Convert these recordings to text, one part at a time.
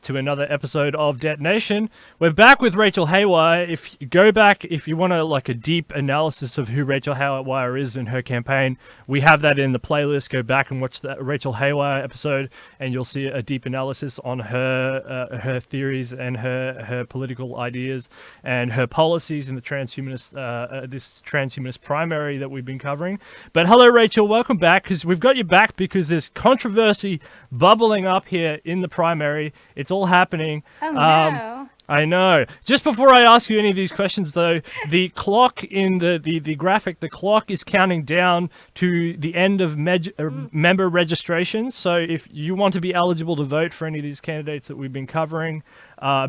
To another episode of Detonation. We're back with Rachel Haywire. If you go back, if you want a deep analysis of who Rachel Haywire is and her campaign, we have that in the playlist. Go back and watch that Rachel Haywire episode, and you'll see a deep analysis on her theories and her political ideas and her policies in the this transhumanist primary that we've been covering. But hello, Rachel. Welcome back, because we've got you back because there's controversy bubbling up here in the primary. It's all happening. Oh, no. I know. Just before I ask you any of these questions, though, the clock in the graphic, the clock is counting down to the end of member registration. So if you want to be eligible to vote for any of these candidates that we've been covering,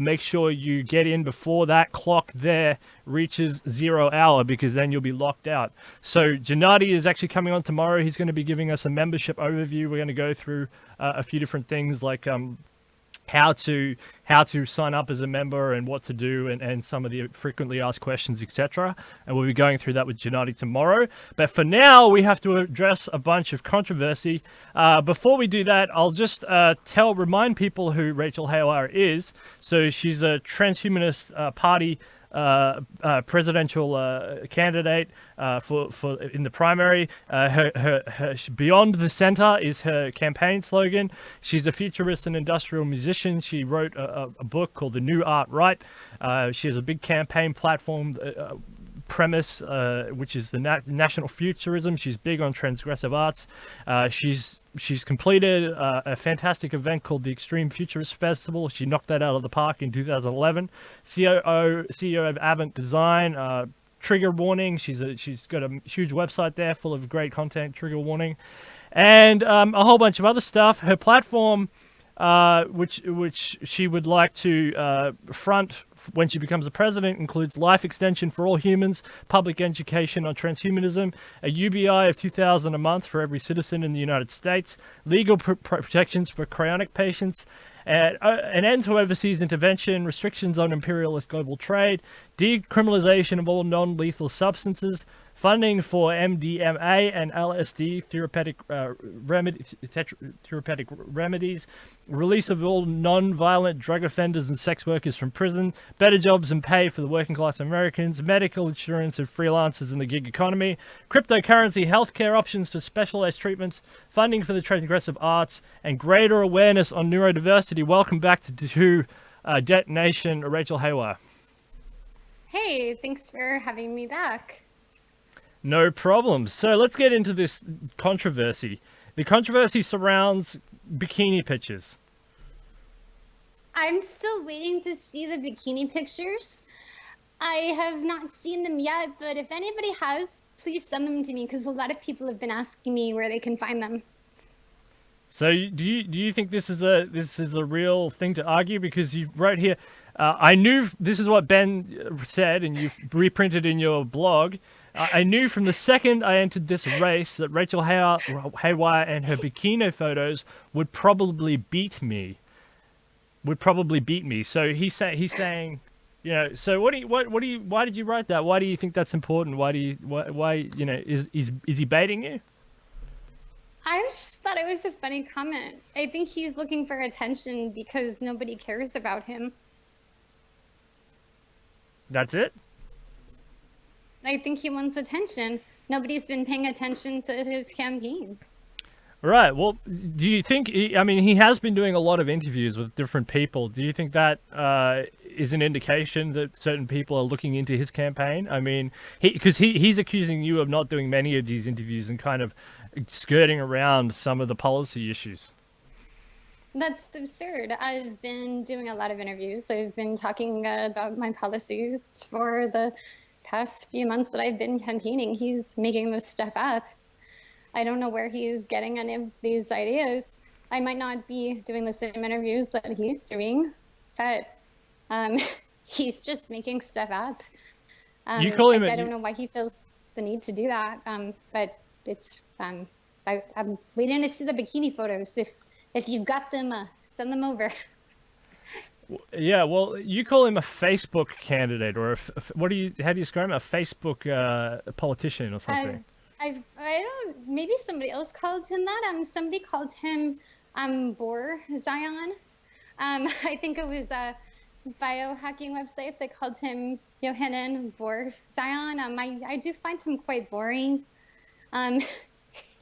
make sure you get in before that clock there reaches 0 hour, because then you'll be locked out. So Gennady is actually coming on tomorrow. He's going to be giving us a membership overview. We're going to go through a few different things like how to sign up as a member and what to do, and some of the frequently asked questions, etc. And we'll be going through that with Gennady tomorrow. But for now, we have to address a bunch of controversy. Before we do that, I'll just remind people who Rachel Haywire is. So she's a transhumanist party presidential candidate for in the primary. Her Beyond the Center is her campaign slogan. She's a futurist and industrial musician. She wrote a book called The New Art Right. She has a big campaign platform premise, which is the national futurism. She's big on transgressive arts. She's completed a fantastic event called the Extreme Futurist Festival. She knocked that out of the park in 2011. CEO of Avant Design. Trigger warning. She's got a huge website there full of great content. Trigger warning, and a whole bunch of other stuff. Her platform, which she would like to front when she becomes a president, includes life extension for all humans, public education on transhumanism, a UBI of $2,000 a month for every citizen in the United States, legal protections for cryonic patients, an end to overseas intervention, restrictions on imperialist global trade, decriminalization of all non-lethal substances, funding for MDMA and LSD therapeutic remedies, release of all non-violent drug offenders and sex workers from prison, better jobs and pay for the working class Americans, medical insurance of freelancers in the gig economy, cryptocurrency, healthcare options for specialized treatments, funding for the transgressive arts, and greater awareness on neurodiversity. Welcome back to Detonation, Rachel Haywire. Hey, thanks for having me back. No problem. So let's get into this controversy. The controversy surrounds bikini pictures. I'm still waiting to see the bikini pictures. I have not seen them yet, but if anybody has, please send them to me, because a lot of people have been asking me where they can find them. So do you think this is a real thing to argue? Because you wrote here, I knew this is what Ben said, and you reprinted in your blog. I knew from the second I entered this race that Rachel Haywire and her bikini photos would probably beat me. So he's saying, you know. So why did you write that? Why do you think that's important? Why is he baiting you? I just thought it was a funny comment. I think he's looking for attention because nobody cares about him. That's it? I think he wants attention. Nobody's been paying attention to his campaign. Right. Well, do you think, he has been doing a lot of interviews with different people. Do you think that is an indication that certain people are looking into his campaign? I mean, because he's accusing you of not doing many of these interviews and kind of skirting around some of the policy issues. That's absurd. I've been doing a lot of interviews. I've been talking about my policies for the past few months that I've been campaigning. He's making this stuff up. I don't know where he's getting any of these ideas. I might not be doing the same interviews that he's doing, but he's just making stuff up. You call him. I don't know why he feels the need to do that, but it's. I'm waiting to see the bikini photos. If you've got them, send them over. Yeah, well, you call him a Facebook candidate, or how do you describe him? A Facebook politician or something? I don't. Maybe somebody else called him that. Somebody called him Bor Zion. I think it was a biohacking website that called him Johannan Borzion. I do find him quite boring. Um,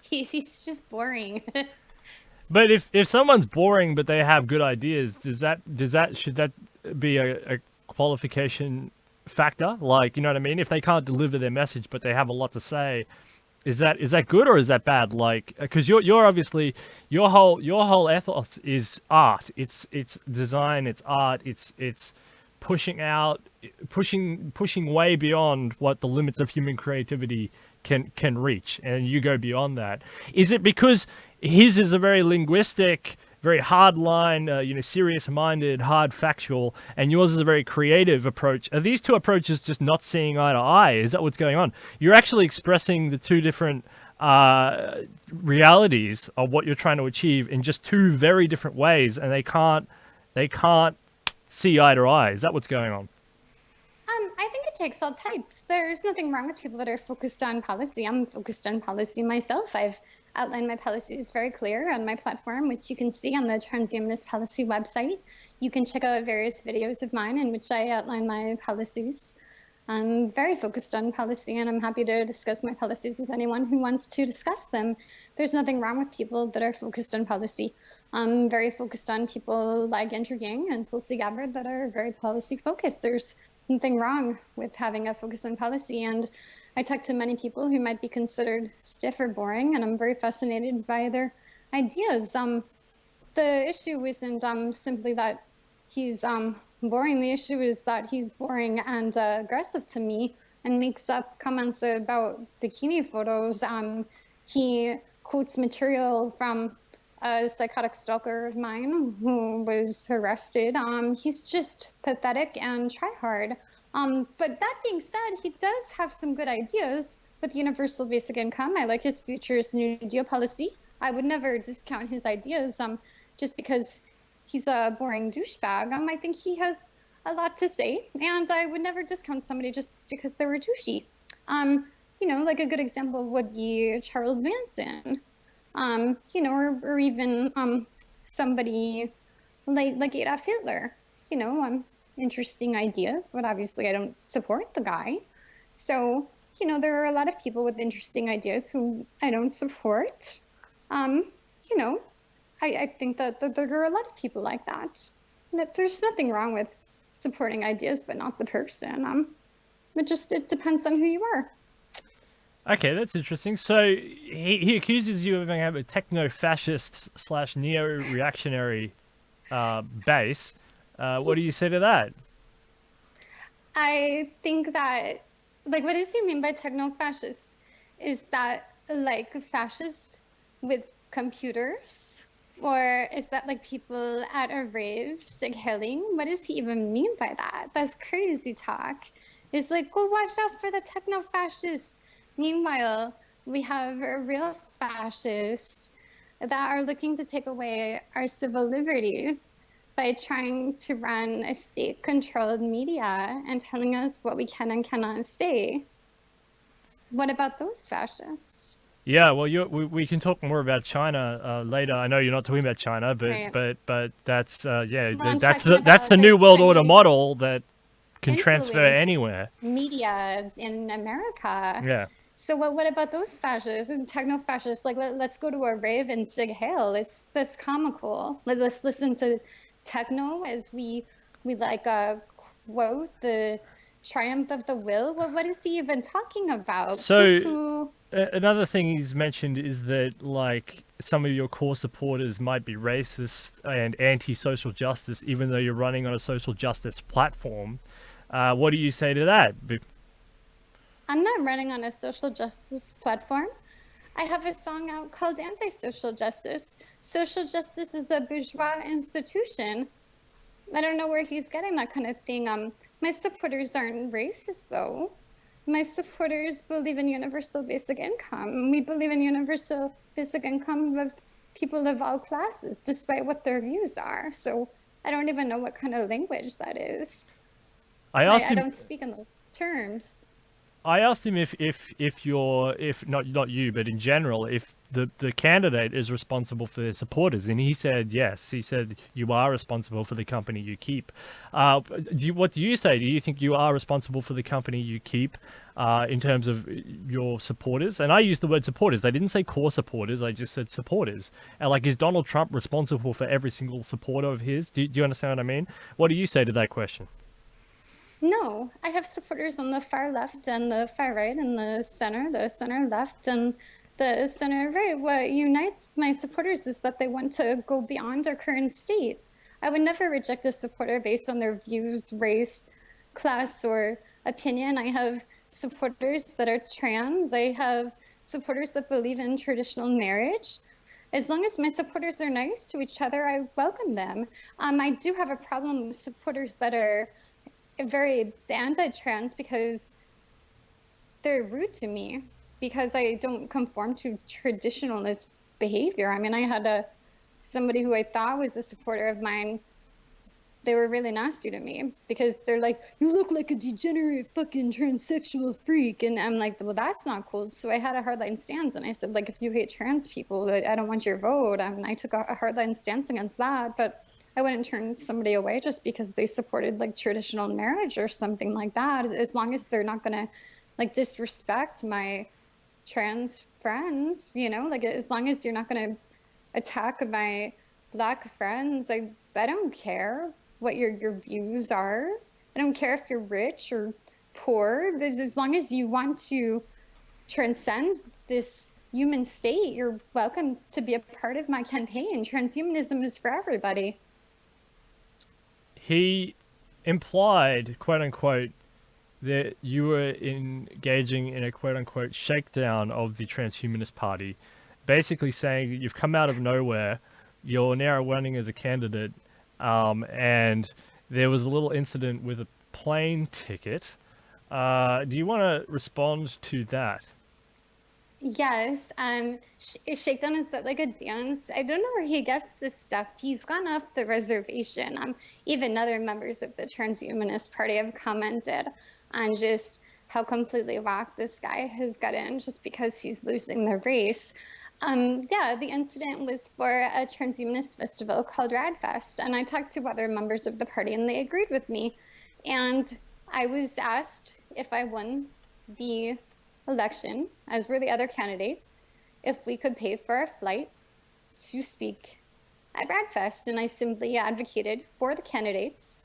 he's just boring. But if someone's boring but they have good ideas, should that be a qualification factor? Like, you know what I mean? If they can't deliver their message but they have a lot to say, is that good or is that bad? Like, because you're obviously your whole ethos is art. It's design. It's art. It's pushing way beyond what the limits of human creativity can reach, and you go beyond that. Is it because his is a very linguistic, very hard line, serious-minded, hard factual, and yours is a very creative approach? Are these two approaches just not seeing eye to eye? Is that what's going on? You're actually expressing the two different realities of what you're trying to achieve in just two very different ways, and they can't see eye to eye. Is that what's going on? I think it takes all types. There's nothing wrong with people that are focused on policy. I'm focused on policy myself. I've outlined my policies very clear on my platform, which you can see on the Transhumanist Policy website. You can check out various videos of mine in which I outline my policies. I'm very focused on policy, and I'm happy to discuss my policies with anyone who wants to discuss them. There's nothing wrong with people that are focused on policy. I'm very focused on people like Andrew Yang and Tulsi Gabbard that are very policy focused. There's nothing wrong with having a focus on policy, and I talk to many people who might be considered stiff or boring, and I'm very fascinated by their ideas. The issue isn't simply that he's boring. The issue is that he's boring and aggressive to me and makes up comments about bikini photos. He quotes material from a psychotic stalker of mine who was arrested. He's just pathetic and try hard. But that being said, he does have some good ideas with universal basic income. I like his Futurist New Deal policy. I would never discount his ideas just because he's a boring douchebag. I think he has a lot to say, and I would never discount somebody just because they were douchey. Like a good example would be Charles Manson. Or even somebody like Adolf Hitler. Interesting ideas, but obviously I don't support the guy. So, there are a lot of people with interesting ideas who I don't support. I think that there are a lot of people like that. That there's nothing wrong with supporting ideas, but not the person. It depends on who you are. Okay, that's interesting. So he accuses you of having a techno-fascist / neo-reactionary base. What do you say to that? I think that, what does he mean by techno-fascist? Is that fascist with computers? Or is that people at a rave sig-hailing? What does he even mean by that? That's crazy talk. It's go watch out for the techno-fascists. Meanwhile, we have real fascists that are looking to take away our civil liberties by trying to run a state-controlled media and telling us what we can and cannot say. What about those fascists? Yeah, well, we can talk more about China later. I know you're not talking about China, but right. but that's Well, that's the new world order model that can transfer influenced anywhere. Media in America. Yeah. So what about those fascists and techno-fascists? Let's go to a rave and sig-hail. That's comical. Let's listen to techno as we quote the triumph of the will. What is he even talking about? So another thing he's mentioned is that some of your core supporters might be racist and anti-social justice, even though you're running on a social justice platform. What do you say to that? I'm not running on a social justice platform. I have a song out called Anti-Social Justice. Social justice is a bourgeois institution. I don't know where he's getting that kind of thing. My supporters aren't racist, though. My supporters believe in universal basic income. We believe in universal basic income of people of all classes, despite what their views are. So I don't even know what kind of language that is. I don't speak in those terms. I asked him if not you, but in general, if the candidate is responsible for their supporters, and he said yes. He said you are responsible for the company you keep. What do you say? Do you think you are responsible for the company you keep in terms of your supporters? And I used the word supporters. I didn't say core supporters. I just said supporters. And like, is Donald Trump responsible for every single supporter of his? Do you understand what I mean? What do you say to that question? No, I have supporters on the far left and the far right and the center left and the center right. What unites my supporters is that they want to go beyond our current state. I would never reject a supporter based on their views, race, class, or opinion. I have supporters that are trans. I have supporters that believe in traditional marriage. As long as my supporters are nice to each other, I welcome them. I do have a problem with supporters that are very anti-trans because they're rude to me because I don't conform to traditionalist behavior. I mean, I had somebody who I thought was a supporter of mine. They were really nasty to me because they're like, you look like a degenerate fucking transsexual freak. And I'm like, well, that's not cool. So I had a hardline stance. And I said, like, if you hate trans people, I don't want your vote. I took a hardline stance against that. But I wouldn't turn somebody away just because they supported like traditional marriage or something like that. As long as they're not going to like disrespect my trans friends, you know, like as long as you're not going to attack my Black friends, I don't care what your views are. I don't care if you're rich or poor. As long as you want to transcend this human state, you're welcome to be a part of my campaign. Transhumanism is for everybody. He implied, quote unquote, that you were engaging in a quote unquote shakedown of the Transhumanist Party, basically saying that you've come out of nowhere, you're now running as a candidate, and there was a little incident with a plane ticket. Do you want to respond to that? Yes, Shakedown is that like a dance. I don't know where he gets this stuff. He's gone off the reservation. Even other members of the Transhumanist Party have commented on just how completely whacked this guy has gotten just because he's losing the race. Yeah, the incident was for a transhumanist festival called Radfest, and I talked to other members of the party, and they agreed with me. And I was asked if I won the election, as were the other candidates, if we could pay for a flight to speak at Radfest, and I simply advocated for the candidates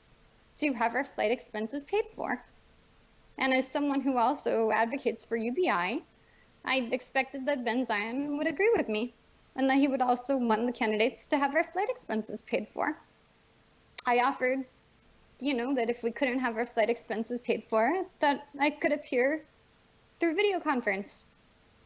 to have our flight expenses paid for. And as someone who also advocates for UBI, I expected that Ben Zion would agree with me, and that he would also want the candidates to have our flight expenses paid for. I offered, you know, that if we couldn't have our flight expenses paid for, that I could appear through video conference.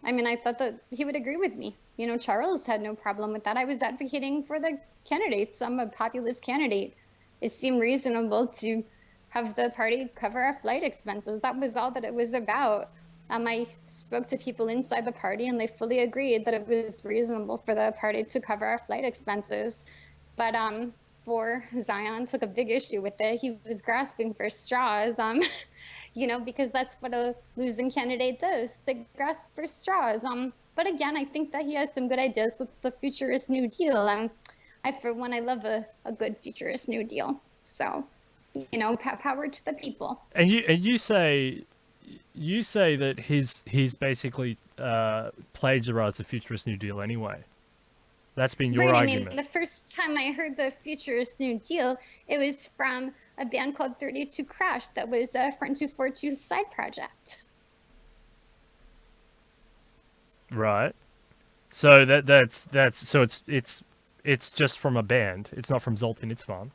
I mean, I thought that he would agree with me. You know, Charles had no problem with that. I was advocating for the candidates. I'm a populist candidate. It seemed reasonable to have the party cover our flight expenses. That was all that it was about. I spoke to people inside the party, and they fully agreed that it was reasonable for the party to cover our flight expenses. But for Zion took a big issue with it. He was grasping for straws. You know, because that's what a losing candidate does. They grasp for straws. But again, I think that he has some good ideas with the Futurist New Deal. For one, I love a good Futurist New Deal. So, you know, power to the people. And you say that he's basically plagiarized the Futurist New Deal anyway. That's been your argument. I mean, the first time I heard the Futurist New Deal, it was from a band called 32 Crash that was a Front 242 side project. Right. So that's so it's just from a band. It's not from Zoltan Isvan.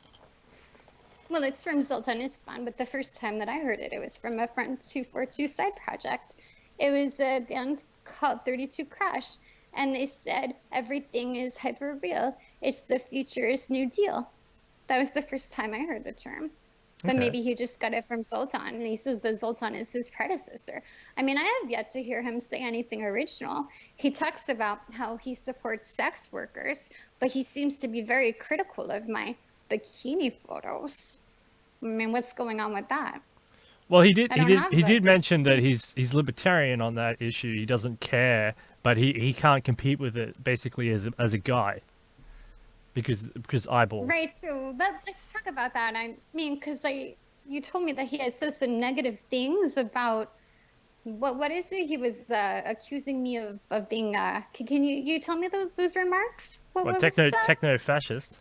Well, it's from Zoltan Isvan, but the first time that I heard it, it was from a Front 242 side project. It was a band called 32 Crash, and they said everything is hyper real. It's the Futurist New Deal. That was the first time I heard the term. But Okay. maybe he just got it from Zoltan, and he says that Zoltan is his predecessor. I mean, I have yet to hear him say anything original. He talks about how he supports sex workers, but he seems to be very critical of my bikini photos. I mean, what's going on with that? Well, he did. I He don't did. have He that. did mention that he's libertarian on that issue. He doesn't care, but he can't compete with it basically as a guy because eyeballs. Right. So let's talk about that. I mean, because you told me that he had said some negative things about what is it? He was accusing me of being. Can you tell me those remarks? What What was that? techno fascist?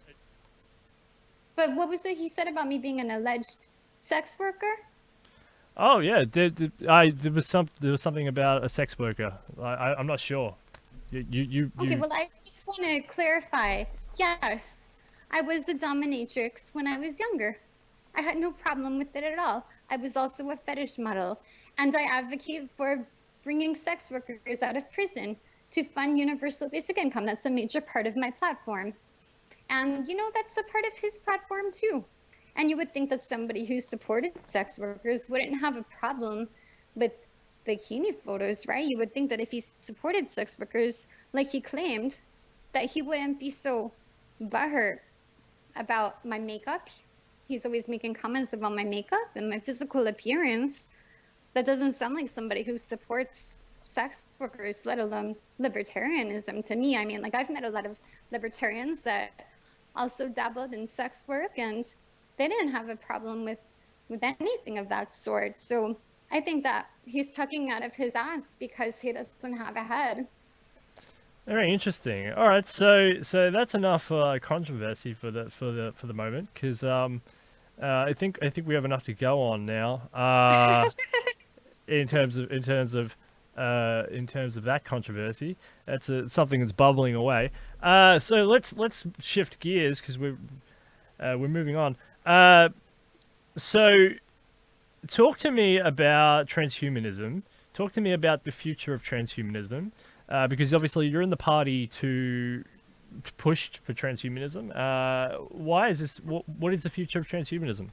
But what was it he said about me being an alleged sex worker? Oh yeah, there was something about a sex worker. I'm not sure. Okay, You well, I just want to clarify. Yes, I was a dominatrix when I was younger. I had no problem with it at all. I was also a fetish model, and I advocate for bringing sex workers out of prison to fund universal basic income. That's a major part of my platform. And that's a part of his platform too. And you would think that somebody who supported sex workers wouldn't have a problem with bikini photos, right? You would think that if he supported sex workers like he claimed, that he wouldn't be so butthurt about my makeup. He's always making comments about my makeup and my physical appearance. That doesn't sound like somebody who supports sex workers, let alone libertarianism to me. I mean, like, I've met a lot of libertarians that also dabbled in sex work, and they didn't have a problem with anything of that sort. So I think that he's tucking out of his ass because he doesn't have a head. Very interesting. All right, so that's enough controversy for the moment, because I think we have enough to go on now. In terms of that controversy, that's something that's bubbling away. So let's shift gears because we're moving on. So talk to me about transhumanism. Talk to me about the future of transhumanism, because obviously you're in the party to push for transhumanism. Why is this? What is the future of transhumanism?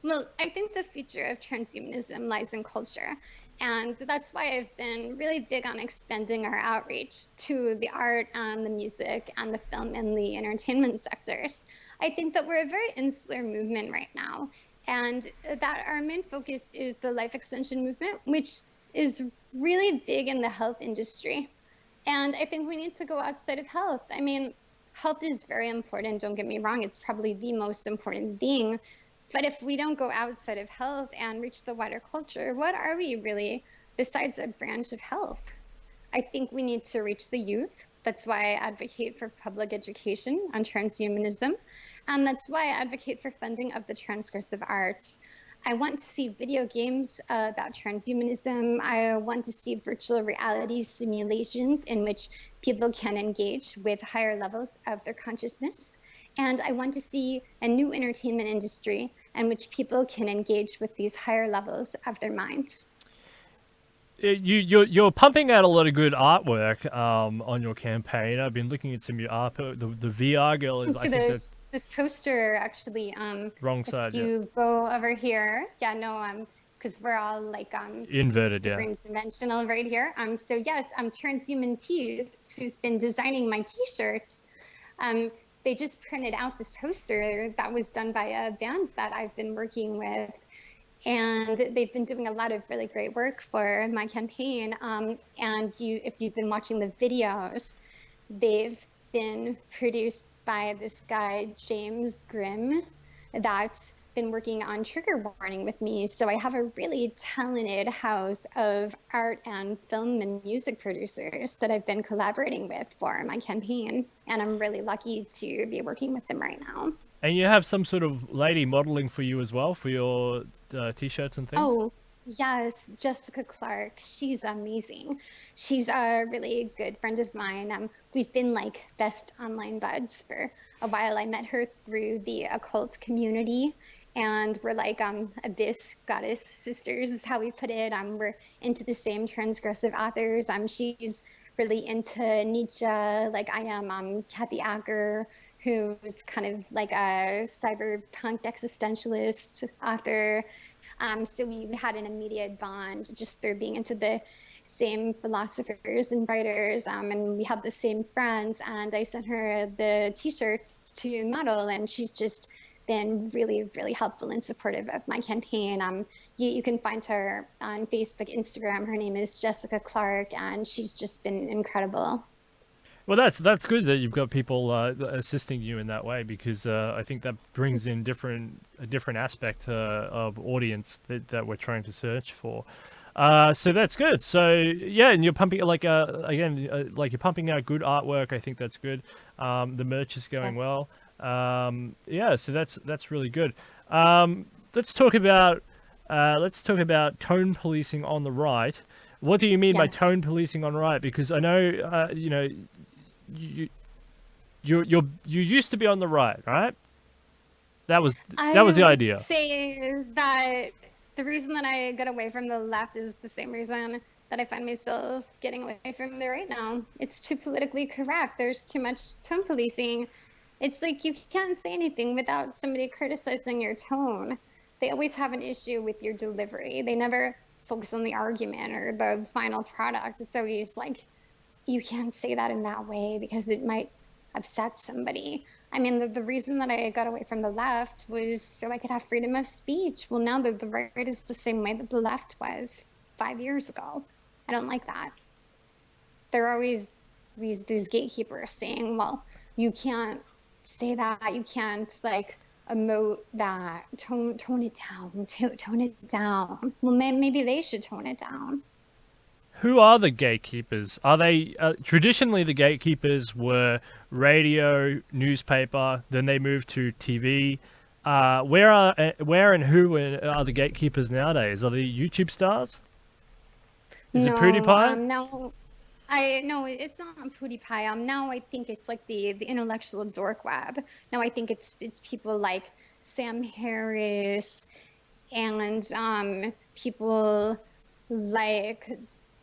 Well, I think the future of transhumanism lies in culture. And that's why I've been really big on expanding our outreach to the art and the music and the film and the entertainment sectors. I think that we're a very insular movement right now, and that our main focus is the life extension movement, which is really big in the health industry. And I think we need to go outside of health. I mean, health is very important, don't get me wrong, it's probably the most important thing. But if we don't go outside of health and reach the wider culture, what are we really besides a branch of health? I think we need to reach the youth. That's why I advocate for public education on transhumanism. And that's why I advocate for funding of the transgressive arts. I want to see video games about transhumanism. I want to see virtual reality simulations in which people can engage with higher levels of their consciousness. And I want to see a new entertainment industry in which people can engage with these higher levels of their minds. You're pumping out a lot of good artwork on your campaign. I've been looking at some of your art. The VR girl is, So I think, that's this poster actually, wrong if side. you go over here, yeah, no, because we're all like Inverted, yeah. different dimensional right here. So yes, Transhuman Tees, who's been designing my T-shirts. They just printed out this poster that was done by a band that I've been working with. And they've been doing a lot of really great work for my campaign. And if you've been watching the videos, they've been produced by this guy, James Grimm, that's been working on trigger warning with me. So I have a really talented house of art and film and music producers that I've been collaborating with for my campaign. And I'm really lucky to be working with them right now. And you have some sort of lady modeling for you as well for your t-shirts and things? Oh, yes, Jessica Clark. She's amazing. She's a really good friend of mine. We've been like best online buds for a while. I met her through the occult community, and we're like abyss goddess sisters is how we put it. We're into the same transgressive authors. She's really into Nietzsche, like I am. Kathy Acker, who's kind of like a cyberpunk existentialist author. So we had an immediate bond just through being into the same philosophers and writers, and we have the same friends. And I sent her the t-shirts to model, and she's just been really, really helpful and supportive of my campaign. You can find her on Facebook, Instagram. Her name is Jessica Clark, and she's just been incredible. Well, that's good that you've got people assisting you in that way, because I think that brings in a different aspect of audience that we're trying to search for. So that's good. So yeah, and you're pumping like like you're pumping out good artwork. I think that's good. The merch is going well. Yeah, so that's really good. Let's talk about tone policing on the right. What do you mean by tone policing on the right? Because I know you used to be on the right? That was the idea. I would say that the reason that I got away from the left is the same reason that I find myself getting away from the right now. It's too politically correct. There's too much tone policing. It's like you can't say anything without somebody criticizing your tone. They always have an issue with your delivery. They never focus on the argument or the final product. It's always like, you can't say that in that way because it might upset somebody. I mean, the reason that I got away from the left was so I could have freedom of speech. Well, now the right is the same way that the left was 5 years ago. I don't like that. There are always these gatekeepers saying, well, you can't say that. You can't like emote that. Tone it down. Tone it down. Well, maybe they should tone it down. Who are the gatekeepers? Are they traditionally the gatekeepers were radio, newspaper, then they moved to TV. Where and who are the gatekeepers nowadays? Are they YouTube stars? Is it PewDiePie? No, no, it's not on PewDiePie. Now I think it's like the intellectual dork web. Now I think it's people like Sam Harris and people like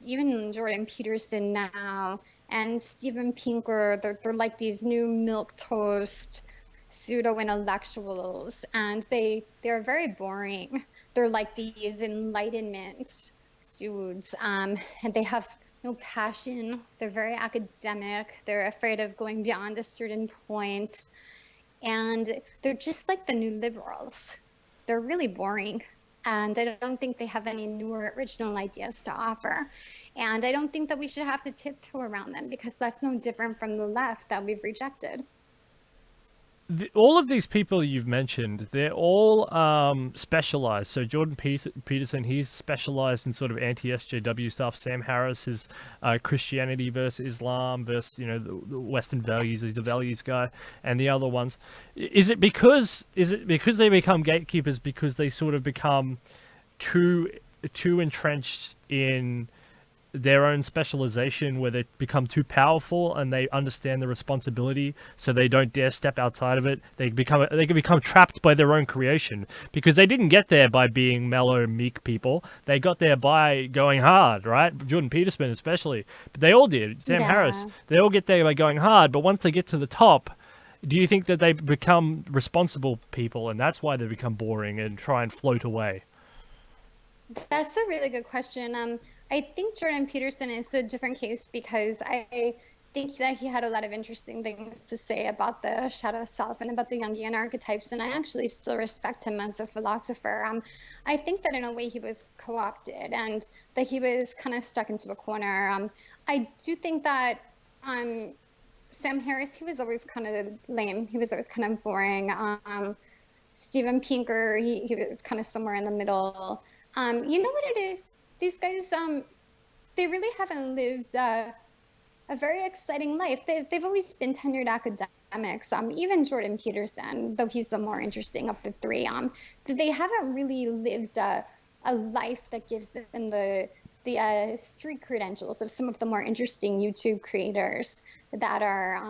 even Jordan Peterson now and Steven Pinker. They're like these new milquetoast pseudo intellectuals, and they're very boring. They're like these enlightenment dudes, and they have no passion. They're very academic. They're afraid of going beyond a certain point, and they're just like the new liberals. They're really boring, and I don't think they have any newer original ideas to offer. And I don't think that we should have to tiptoe around them, because that's no different from the left that we've rejected. All of these people you've mentioned, they're all specialized. So Jordan Peterson, he's specialized in sort of anti-SJW stuff. Sam Harris is Christianity versus Islam versus the Western values. He's a values guy, and the other ones. Is it because they become gatekeepers because they sort of become too entrenched in their own specialization, where they become too powerful and they understand the responsibility, so they don't dare step outside of it? They can become trapped by their own creation, because they didn't get there by being mellow, meek people. They got there by going hard, right? Jordan Peterson especially, but they all did. Sam Harris, they all get there by going hard, but once they get to the top, do you think that they become responsible people, and that's why they become boring and try and float away? That's a really good question. I think Jordan Peterson is a different case, because I think that he had a lot of interesting things to say about the shadow self and about the Jungian archetypes, and I actually still respect him as a philosopher. I think that in a way he was co-opted and that he was kind of stuck into a corner. I do think that Sam Harris, he was always kind of lame. He was always kind of boring. Steven Pinker, he was kind of somewhere in the middle. You know what it is? These guys, they really haven't lived a very exciting life. They've always been tenured academics. Even Jordan Peterson, though he's the more interesting of the three, they haven't really lived a life that gives them the street credentials of some of the more interesting YouTube creators that are,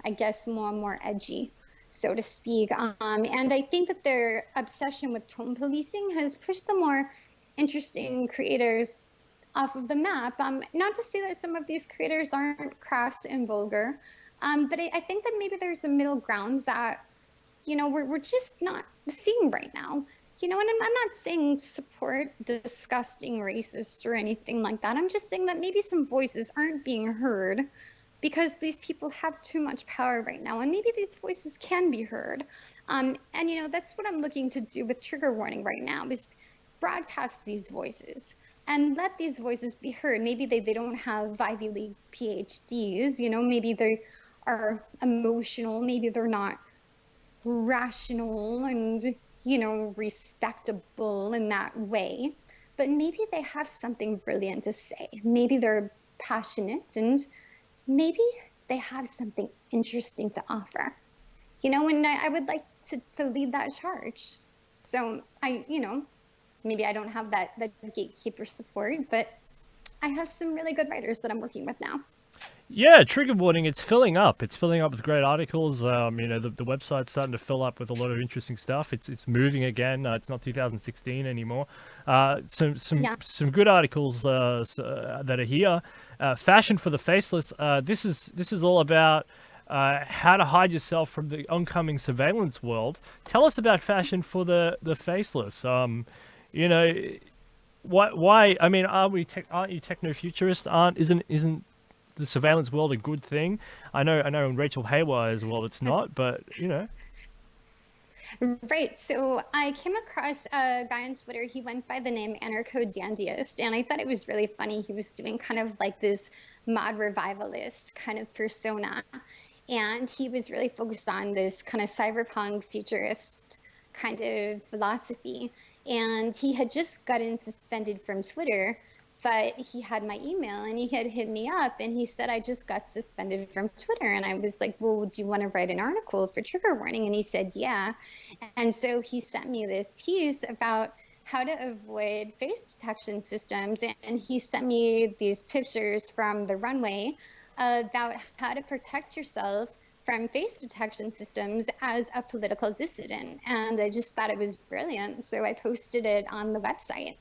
I guess, more edgy, so to speak. And I think that their obsession with tone policing has pushed the more interesting creators off of the map. Not to say that some of these creators aren't crass and vulgar, but I think that maybe there's a middle ground that, we're just not seeing right now. And I'm not saying support disgusting racist or anything like that. I'm just saying that maybe some voices aren't being heard because these people have too much power right now, and maybe these voices can be heard. And that's what I'm looking to do with Trigger Warning right now, is broadcast these voices and let these voices be heard. Maybe they don't have Ivy League PhDs, maybe they are emotional, maybe they're not rational and, respectable in that way, but maybe they have something brilliant to say. Maybe they're passionate, and maybe they have something interesting to offer. And I would like to lead that charge. So maybe I don't have that gatekeeper support, but I have some really good writers that I'm working with now. Yeah, trigger warning, it's filling up. It's filling up with great articles. The website's starting to fill up with a lot of interesting stuff. It's moving again. It's not 2016 anymore. Some good articles that are here. Fashion for the faceless. This is all about how to hide yourself from the oncoming surveillance world. Tell us about fashion for the faceless. Why? I mean, aren't you techno-futurist? Isn't the surveillance world a good thing? I know in Rachel Haywire as well it's not, but Right. So I came across a guy on Twitter. He went by the name Anarcho-Dandyist, and I thought it was really funny. He was doing kind of like this mod revivalist kind of persona, and he was really focused on this kind of cyberpunk futurist kind of philosophy. And he had just gotten suspended from Twitter, but he had my email and he had hit me up and he said, I just got suspended from Twitter. And I was like, well, do you want to write an article for Trigger Warning? And he said, yeah. And so he sent me this piece about how to avoid face detection systems. And he sent me these pictures from the runway about how to protect yourself from face detection systems as a political dissident. And I just thought it was brilliant. So I posted it on the website.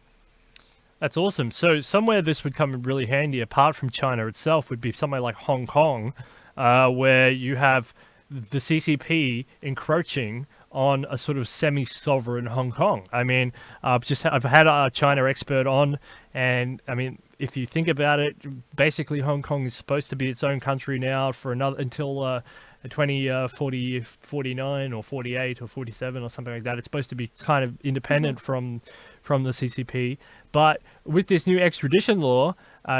That's awesome. So somewhere this would come in really handy, apart from China itself, would be somewhere like Hong Kong, where you have the CCP encroaching on a sort of semi-sovereign Hong Kong. I mean, I've had a China expert on, and I mean, if you think about it, basically Hong Kong is supposed to be its own country now for until 49 or 48 or 47 or something like that. It's supposed to be kind of independent from the CCP. But with this new extradition law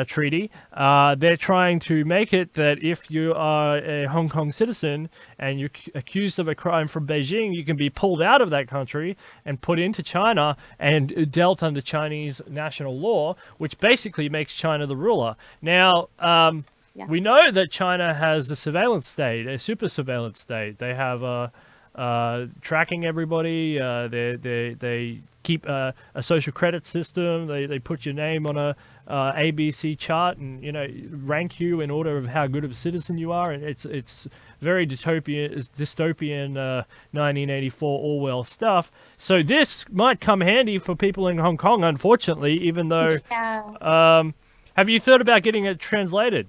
treaty, they're trying to make it that if you are a Hong Kong citizen and you're accused of a crime from Beijing, you can be pulled out of that country and put into China and dealt under Chinese national law, which basically makes China the ruler. Now, we know that China has a surveillance state, a super surveillance state. They have tracking everybody. They keep a social credit system. They put your name on a ABC chart and rank you in order of how good of a citizen you are. And it's very dystopian 1984 Orwell stuff. So this might come handy for people in Hong Kong, unfortunately. Even though, have you thought about getting it translated?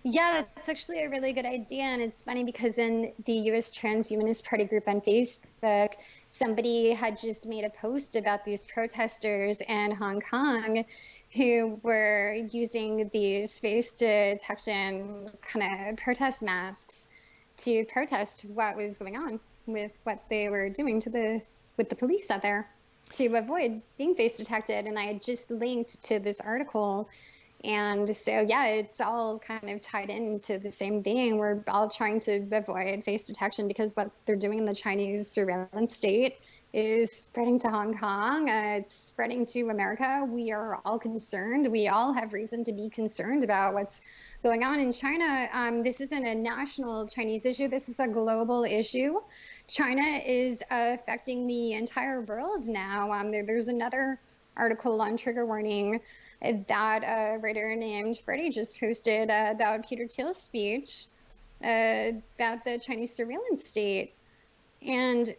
Yeah, that's actually a really good idea. And it's funny because in the US Transhumanist Party group on Facebook, somebody had just made a post about these protesters in Hong Kong who were using these face detection kind of protest masks to protest what was going on with what they were doing with the police out there to avoid being face detected. And I had just linked to this article. And so, yeah, it's all kind of tied into the same thing. We're all trying to avoid face detection because what they're doing in the Chinese surveillance state is spreading to Hong Kong. It's spreading to America. We are all concerned. We all have reason to be concerned about what's going on in China. This isn't a national Chinese issue. This is a global issue. China is affecting the entire world now. There's another article on Trigger Warning that a writer named Freddie just posted about Peter Thiel's speech about the Chinese surveillance state. And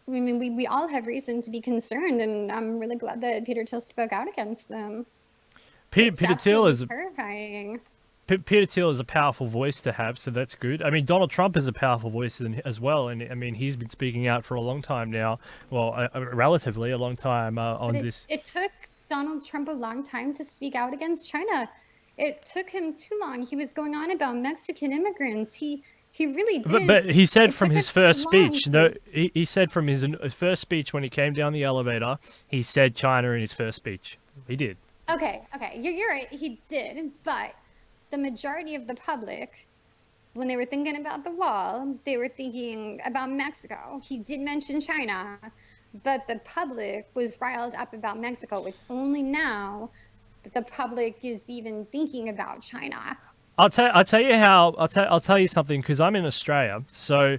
I mean, we all have reason to be concerned, and I'm really glad that Peter Thiel spoke out against them. Peter Thiel is terrifying. Peter Thiel is a powerful voice to have, so that's good. I mean, Donald Trump is a powerful voice as well, and I mean, he's been speaking out for a long time now. Well, relatively a long time on this. It took Donald Trump a long time to speak out against China. It took him too long. He was going on about Mexican immigrants. He He really did. But he said It from took his us first too long speech, to- no, he said from his first speech when he came down the elevator, he said China in his first speech. He did. Okay, you're right. He did, but the majority of the public, when they were thinking about the wall, they were thinking about Mexico. He did mention China, but the public was riled up about Mexico. It's only now that the public is even thinking about China. I'll tell you something, because I'm in Australia. So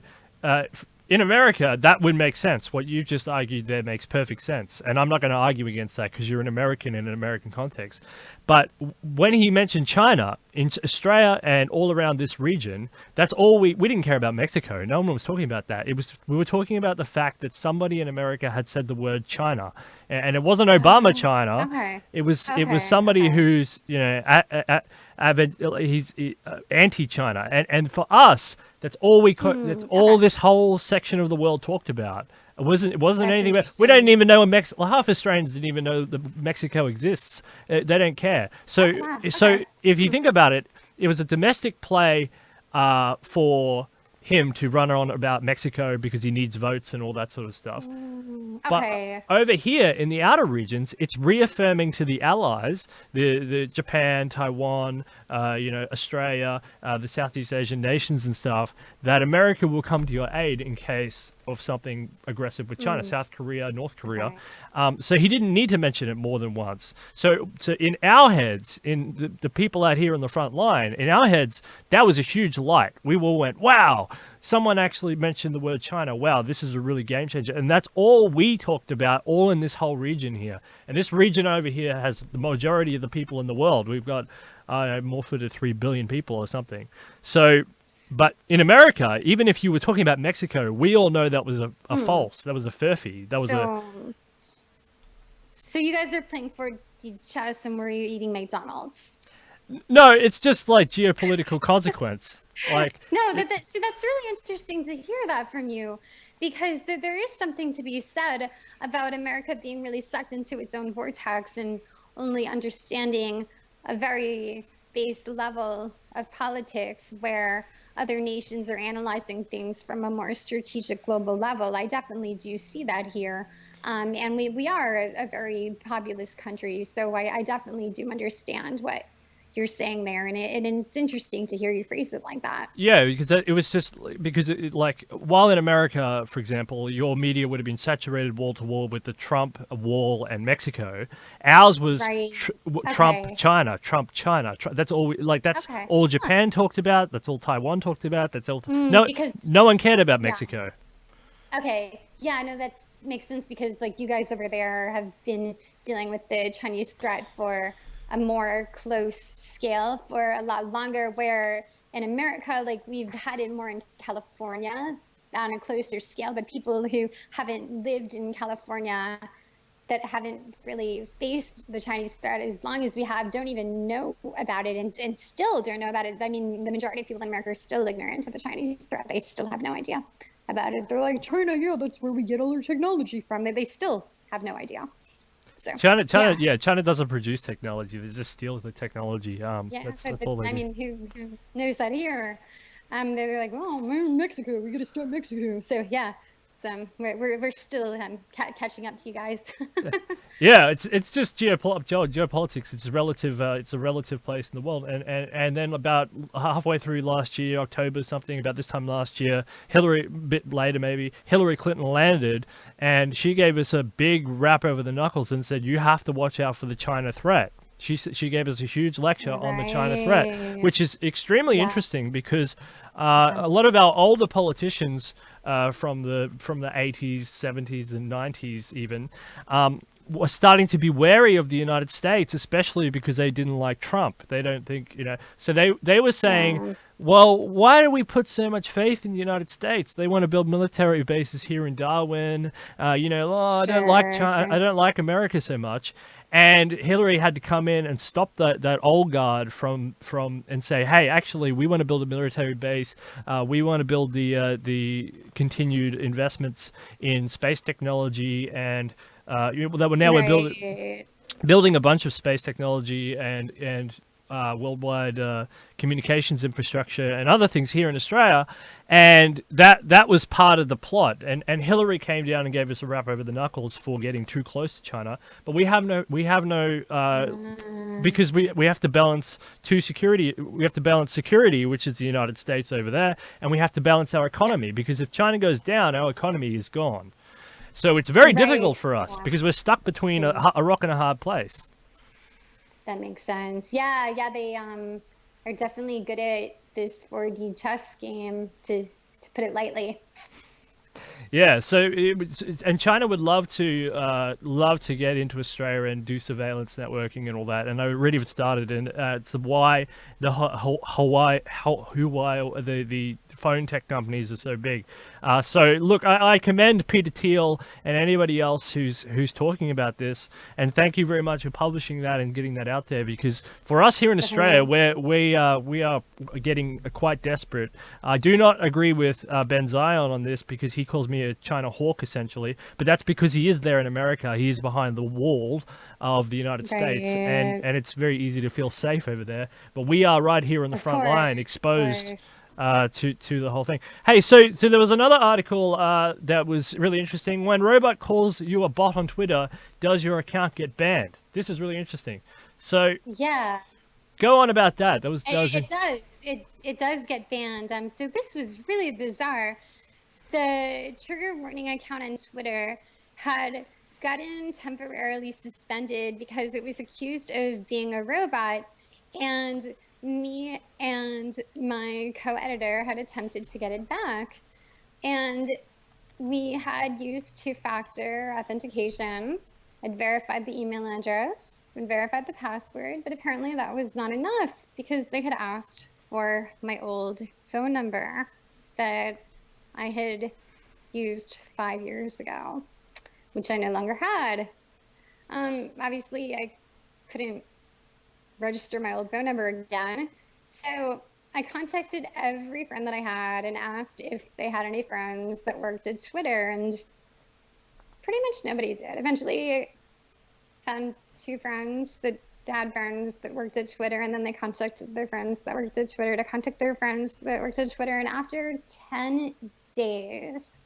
in America, that would make sense. What you've just argued there makes perfect sense. And I'm not going to argue against that because you're an American in an American context. But when he mentioned China, in Australia and all around this region, that's all we didn't care about Mexico. No one was talking about that. We were talking about the fact that somebody in America had said the word China. And it wasn't Obama China. Okay. It was Okay, somebody okay. who's, he's anti-China, and for us, that's all that's all okay. this whole section of the world talked about. It wasn't That's anything about. We interesting. don't even know half Australians didn't even know that Mexico exists. They don't care. So Oh, wow. so Okay. if you think about it, it was a domestic play for him to run on about Mexico because he needs votes and all that sort of stuff. Okay. But over here in the outer regions, it's reaffirming to the allies, the Japan, Taiwan, Australia, the Southeast Asian nations and stuff, that America will come to your aid in case of something aggressive with China, South Korea, North Korea. Okay. So he didn't need to mention it more than once. So in our heads, in the people out here on the front line, in our heads, that was a huge light. We all went, wow, someone actually mentioned the word China. Wow, this is a really game changer. And that's all we talked about, all in this whole region here. And this region over here has the majority of the people in the world. We've got more than 3 billion people or something. So, but in America, even if you were talking about Mexico, we all know that was a false. That was a furphy. That was So you guys are playing for the chess and were you eating McDonald's? no. It's just like geopolitical consequence. Like No, see, that's really interesting to hear that from you, because there is something to be said about America being really sucked into its own vortex and only understanding a very base level of politics where other nations are analyzing things from a more strategic global level. I definitely do see that here. And we are a very populous country, so I definitely do understand what you're saying there, and it's interesting to hear you phrase it like that. yeah, because it was just because like while in America, for example, your media would have been saturated wall to wall with the Trump wall and Mexico. Ours was Right. Trump, Okay. China, Trump, China. That's all. That's Okay. all Japan talked about. That's all Taiwan talked about. That's all. No, because- no one cared about Mexico. Okay. Yeah, no, that makes sense, because like you guys over there have been dealing with the Chinese threat for a more close scale for a lot longer, where in America, like we've had it more in California on a closer scale, but people who haven't lived in California, that haven't really faced the Chinese threat as long as we have, don't even know about it, and still don't know about it. I mean, the majority of people in America are still ignorant of the Chinese threat. They still have no idea about it. They're like, China, yeah, that's where we get all our technology from. They still have no idea. So China, yeah. China doesn't produce technology. They just steal the technology. Yeah, That's but all they I do. mean, who knows that here? They're like, well, we're in Mexico. We got to start Mexico. So yeah, so we're still catching up to you guys. Yeah, it's just geopolitics. It's a relative place in the world. And then about halfway through last year, October something, about this time last year, a bit later maybe, Hillary Clinton landed, and she gave us a big rap over the knuckles and said, you have to watch out for the China threat. She gave us a huge lecture on the China threat, Right. which is extremely Yeah. interesting because a lot of our older politicians from the 80s, 70s, and 90s even were starting to be wary of the United States, especially because they didn't like Trump. They don't think, so they were saying, Yeah. well, why do we put so much faith in the United States? They want to build military bases here in Darwin. I don't like Sure, China. sure. I don't like America so much. And Hillary had to come in and stop that old guard from and say, hey, actually, we want to build a military base. We want to build the continued investments in space technology, and that we're now we're building Right. building a bunch of space technology and worldwide communications infrastructure and other things here in Australia, and that was part of the plot. And Hillary came down and gave us a rap over the knuckles for getting too close to China. But we have no because we have to balance security. We have to balance security, which is the United States over there, and we have to balance our economy, because if China goes down, our economy is gone. So it's very difficult for us because we're stuck between a rock and a hard place. That makes sense. Yeah, they are definitely good at this 4D chess game, to put it lightly. Yeah, so and China would love to get into Australia and do surveillance networking and all that, and I already have started, and it's why the Huawei, the phone tech companies are so big. So look, I commend Peter Thiel and anybody else who's talking about this, and thank you very much for publishing that and getting that out there, because for us here in Australia, we are getting quite desperate. I do not agree with Ben Zion on this, because he calls me a China hawk essentially, but that's because he is there in America. He is behind the wall of the United States, and it's very easy to feel safe over there. But we are right here on the front line, exposed to the whole thing. Hey, so there was another article that was really interesting. When robot calls you a bot on Twitter, does your account get banned? This is really interesting. So yeah, go on about that. It does get banned. So this was really bizarre. The trigger warning account on Twitter had gotten temporarily suspended because it was accused of being a robot, and me and my co-editor had attempted to get it back, and we had used two-factor authentication. I'd verified the email address and verified the password, but apparently that was not enough, because they had asked for my old phone number that I had used 5 years ago, which I no longer had. Obviously, I couldn't register my old phone number again. So I contacted every friend that I had and asked if they had any friends that worked at Twitter, and pretty much nobody did. Eventually, I found two friends that had friends that worked at Twitter, and then they contacted their friends that worked at Twitter to contact their friends that worked at Twitter. And after 10 days,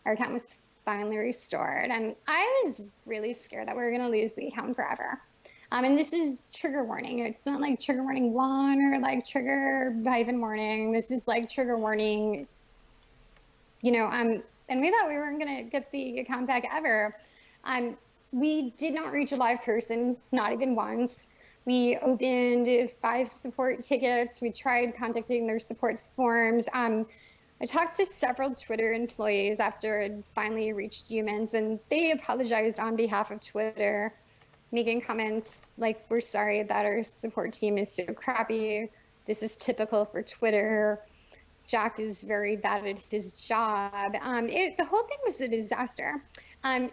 our account was finally restored. And I was really scared that we were going to lose the account forever. And this is trigger warning. It's not like trigger warning 1 or like trigger hyphen warning. This is like trigger warning, and we thought we weren't going to get the account back ever. We did not reach a live person, not even once. We opened 5 support tickets. We tried contacting their support forms. I talked to several Twitter employees after it finally reached humans, and they apologized on behalf of Twitter, making comments like, "We're sorry that our support team is so crappy. This is typical for Twitter. Jack is very bad at his job." The whole thing was a disaster.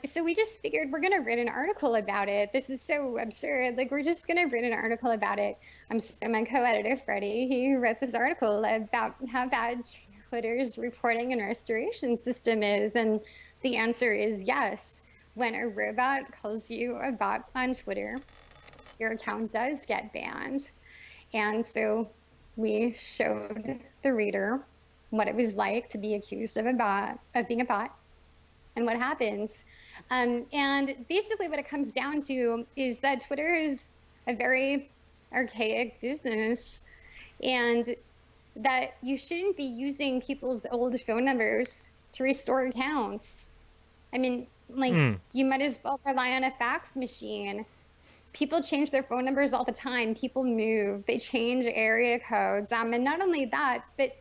So we just figured we're going to write an article about it. This is so absurd. Like, we're just going to write an article about it. My co-editor, Freddie, he wrote this article about how bad Twitter's reporting and restoration system is. And the answer is yes. When a robot calls you a bot on Twitter, your account does get banned. And so we showed the reader what it was like to be accused of being a bot, and what happens. And basically what it comes down to is that Twitter is a very archaic business, and that you shouldn't be using people's old phone numbers to restore accounts. I mean, you might as well rely on a fax machine. People change their phone numbers all the time. People move, they change area codes. And not only that, but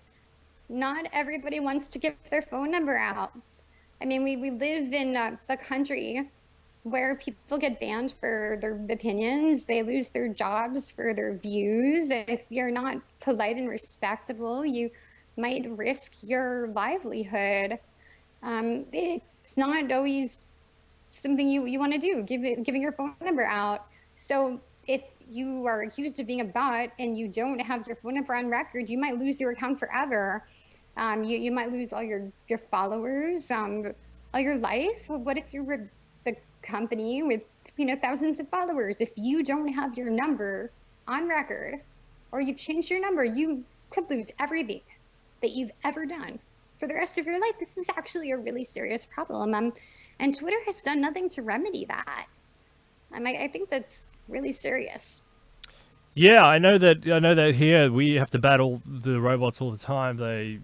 not everybody wants to give their phone number out. I mean, we live in the country where people get banned for their opinions. They lose their jobs for their views. If you're not polite and respectable, you might risk your livelihood. It's not always something you want to do, giving your phone number out. So if you are accused of being a bot and you don't have your phone number on record, you might lose your account forever. You might lose all your followers, all your likes. Well, what if you're the company with thousands of followers? If you don't have your number on record, or you've changed your number, you could lose everything that you've ever done for the rest of your life. This is actually a really serious problem. And Twitter has done nothing to remedy that. I think that's really serious. Yeah, I know that. I know that here we have to battle the robots all the time. They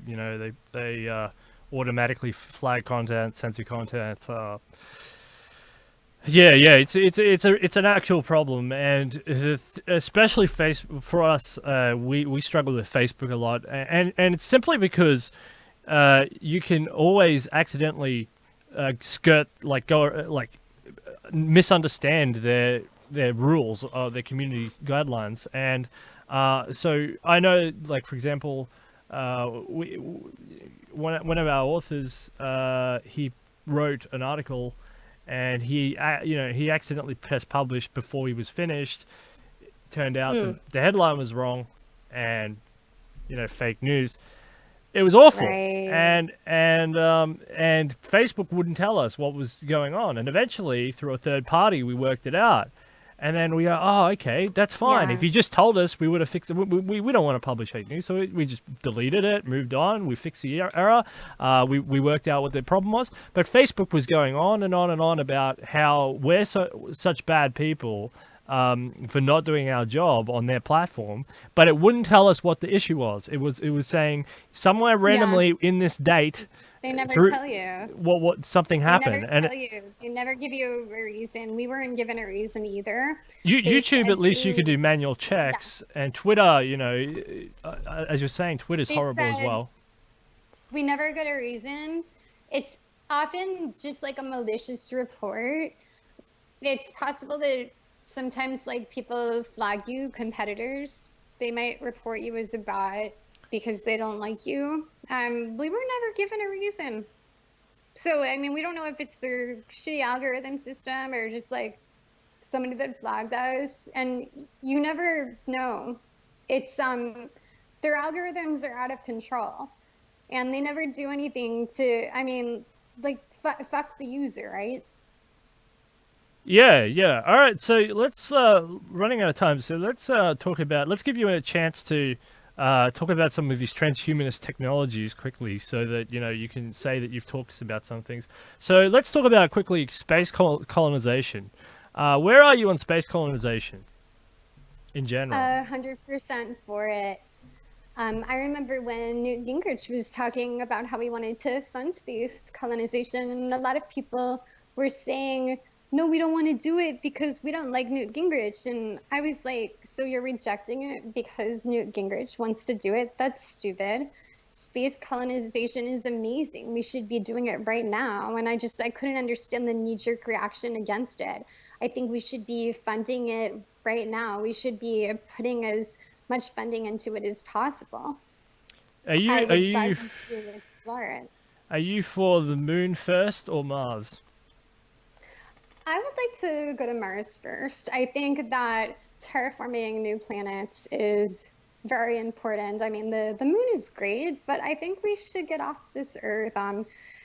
automatically flag content, censor content. Yeah. It's an actual problem, and especially for us, we struggle with Facebook a lot, and it's simply because you can always accidentally misunderstand their rules or their community guidelines. And so I know, like, for example, one of our authors, he wrote an article, and he accidentally pressed publish before he was finished. Turned out the headline was wrong, and fake news. It was awful, Right. and Facebook wouldn't tell us what was going on. And eventually, through a third party, we worked it out. And then we go, oh, okay, that's fine. Yeah. If you just told us, we would have fixed it. We don't want to publish fake news, so we just deleted it, moved on. We fixed the error. We worked out what the problem was. But Facebook was going on and on and on about how we're such bad people for not doing our job on their platform, but it wouldn't tell us what the issue was. It was saying somewhere randomly in this date. They never tell you what something happened. They never tell you. They never give you a reason. We weren't given a reason either. YouTube, at least you could do manual checks, and Twitter, as you're saying, Twitter's horrible as well. We never get a reason. It's often just like a malicious report. It's possible that sometimes, like, people flag you, competitors. They might report you as a bot because they don't like you. We were never given a reason. So, I mean, we don't know if it's their shitty algorithm system or just like somebody that flagged us. And you never know. It's, their algorithms are out of control, and they never do anything to, I mean, like, fuck the user, right? Yeah. All right, so let's, running out of time, so let's let's give you a chance to talk about some of these transhumanist technologies quickly, so that you can say that you've talked to us about some things. So let's talk about quickly space colonization. Where are you on space colonization in general? 100% for it. I remember when Newt Gingrich was talking about how he wanted to fund space colonization, and a lot of people were saying, no, we don't want to do it because we don't like Newt Gingrich. And I was like, so you're rejecting it because Newt Gingrich wants to do it? That's stupid. Space colonization is amazing. We should be doing it right now. And I couldn't understand the knee-jerk reaction against it. I think we should be funding it right now. We should be putting as much funding into it as possible. I would like to explore it. Are you for the moon first or Mars? I would like to go to Mars first. I think that terraforming new planets is very important. I mean, the moon is great, but I think we should get off this Earth,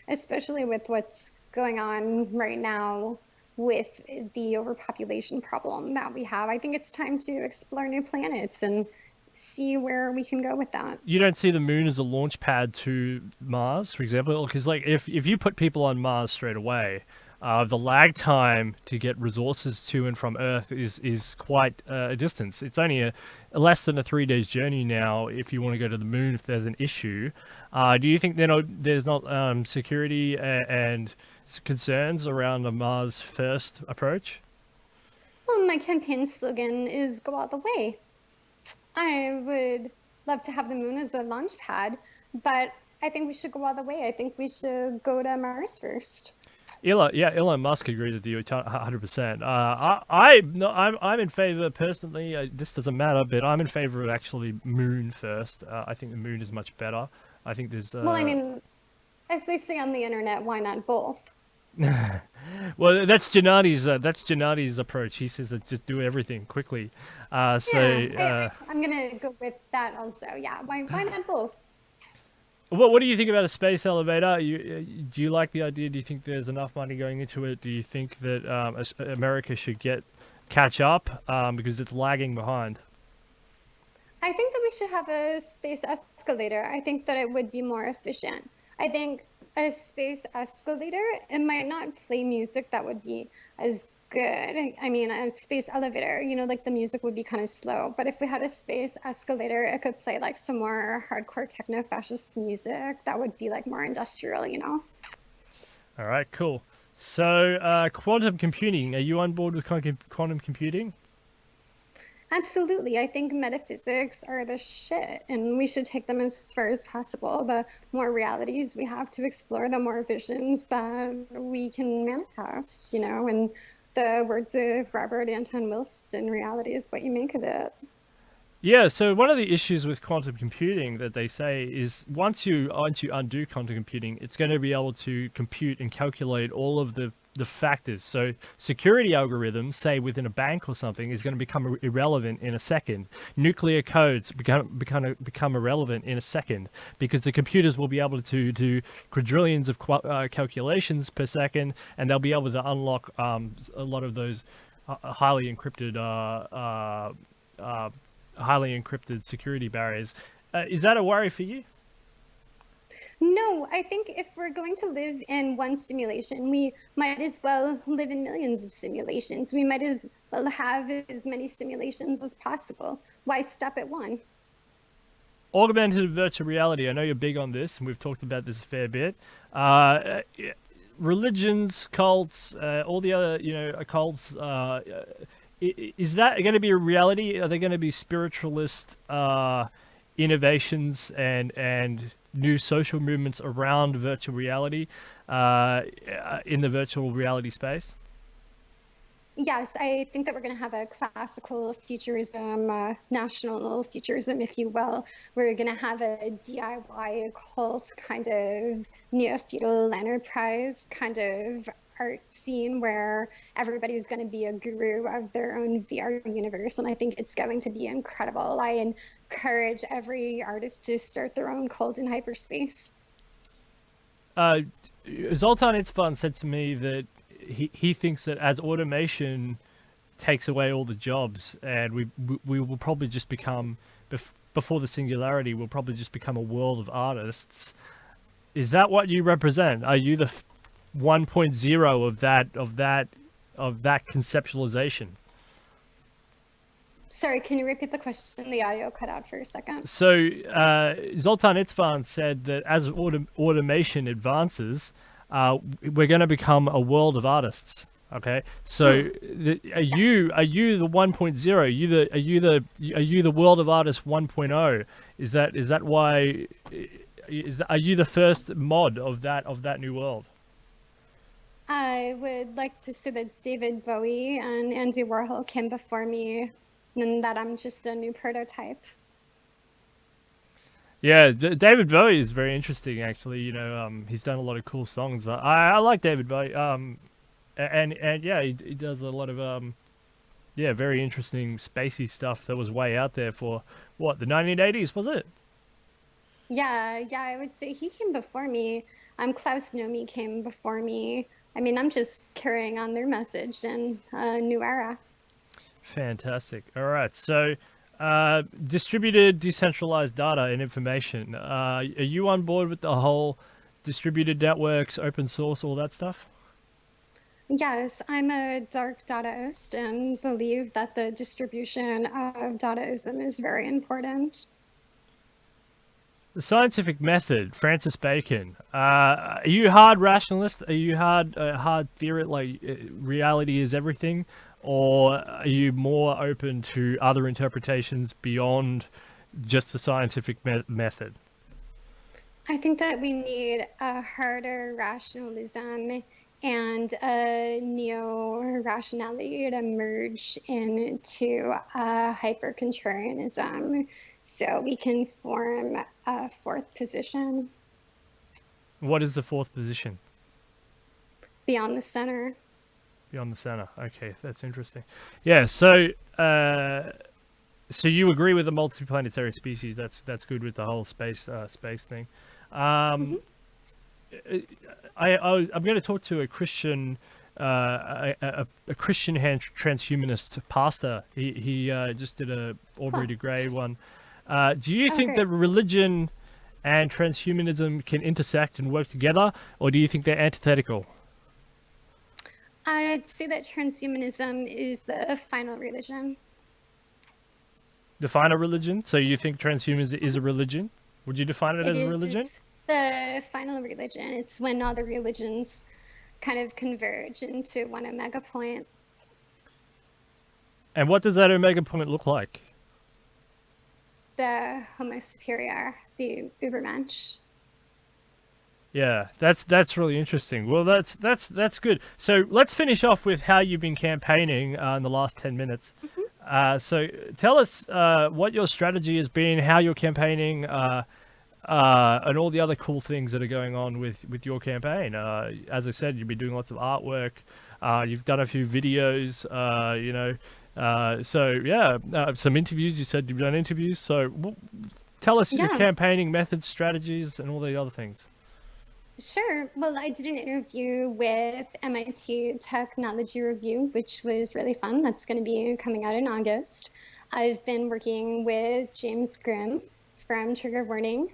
especially with what's going on right now with the overpopulation problem that we have. I think it's time to explore new planets and see where we can go with that. You don't see the moon as a launch pad to Mars, for example? Because, like, if you put people on Mars straight away, the lag time to get resources to and from Earth is quite a distance. It's only less than a 3 days journey now if you want to go to the moon if there's an issue. Do you think there's not security and concerns around a Mars first approach? Well, my campaign slogan is "Go all the way." I would love to have the moon as a launch pad, but I think we should go all the way. I think we should go to Mars first. Elon Musk agrees with you 100%. I'm in favor personally. This doesn't matter, but I'm in favor of actually moon first. I think the moon is much better. I think there's. Well, I mean, as they say on the internet, why not both? Well, that's Gennadi's approach. He says that just do everything quickly. I'm gonna go with that also. Yeah, why not both? What do you think about a space elevator? Do you like the idea? Do you think there's enough money going into it? Do you think that America should catch up because it's lagging behind? I think that we should have a space escalator. I think that it would be more efficient. I think a space escalator, it might not play music that would be as good. I mean, a space elevator, you know, like the music would be kind of slow. But if we had a space escalator, it could play like some more hardcore techno-fascist music that would be like more industrial, you know? All right, cool. So, quantum computing. Are you on board with quantum computing? Absolutely. I think metaphysics are the shit, and we should take them as far as possible. The more realities we have to explore, the more visions that we can manifest, you know, and the words of Robert Anton Wilson, reality is what you make of it. Yeah, so one of the issues with quantum computing that they say is once you undo quantum computing, it's going to be able to compute and calculate all of the factors. So security algorithms, say within a bank or something, is going to become irrelevant in a second. Nuclear codes become irrelevant in a second because the computers will be able to do quadrillions of calculations per second, and they'll be able to unlock a lot of those highly encrypted highly encrypted security barriers. Is that a worry for you? No, I think if we're going to live in one simulation, we might as well live in millions of simulations. We might as well have as many simulations as possible. Why stop at one? Augmented virtual reality. I know you're big on this, and we've talked about this a fair bit. Religions, cults, all the other, cults. Is that going to be a reality? Are there going to be spiritualist innovations and new social movements around virtual reality in the virtual reality space? Yes, I think that we're going to have a classical futurism, national futurism, if you will. We're going to have a DIY cult kind of neo-feudal enterprise kind of art scene where everybody's going to be a guru of their own VR universe. And I think it's going to be incredible. I encourage every artist to start their own cult in hyperspace. Zoltan Itzvan said to me that he thinks that as automation takes away all the jobs, and we will probably just become, before the singularity, we'll probably just become a world of artists. Is that what you represent? Are you the 1.0 of that conceptualization? Sorry, can you repeat the question? The audio cut out for a second. So Zoltan Itzvan said that as automation advances, we're going to become a world of artists. Okay, so are you the 1.0? Are you the world of artists 1.0? Is that why? Are you the first mod of that new world? I would like to say that David Bowie and Andy Warhol came before me, and that I'm just a new prototype. Yeah, David Bowie is very interesting, actually. He's done a lot of cool songs. I like David Bowie. And yeah, he does a lot of very interesting spacey stuff that was way out there for what, the 1980s, was it? Yeah, I would say he came before me. Klaus Nomi came before me. I mean, I'm just carrying on their message in a new era. Fantastic. All right, so distributed, decentralized data and information. Are you on board with the whole distributed networks, open source, all that stuff? Yes, I'm a dark Dadaist and believe that the distribution of Dadaism is very important. The scientific method, Francis Bacon. Are you hard rationalist? Are you hard theorist, like reality is everything? Or are you more open to other interpretations beyond just the scientific method? I think that we need a harder rationalism and a neo-rationality to merge into a hyper-contrarianism so we can form a fourth position. What is the fourth position? Beyond the center. Beyond the center. Okay, that's interesting. Yeah, so you agree with the multiplanetary species? That's good with the whole space thing. I'm going to talk to a Christian a Christian transhumanist pastor. He just did a Aubrey de Grey one. Do you Oh, think great. that religion and transhumanism can intersect and work together, or do you think they're antithetical? I'd say that transhumanism is the final religion. Define a religion. So you think transhumanism is a religion? Would you define it It as a religion? is the final religion. It's when all the religions kind of converge into one omega point. And what does that omega point look like? The Homo superior, the Ubermensch. Yeah, that's really interesting. Well, that's good. So let's finish off with how you've been campaigning in the last 10 minutes. So tell us what your strategy has been, how you're campaigning, and all the other cool things that are going on with your campaign. As I said, you've been doing lots of artwork. You've done a few videos. So yeah, some interviews. You said you've done interviews. So tell us your Yeah. campaigning methods, strategies, and all the other things. Sure. Well, I did an interview with MIT Technology Review, which was really fun. That's going to be coming out in August. I've been working with James Grimm from Trigger Warning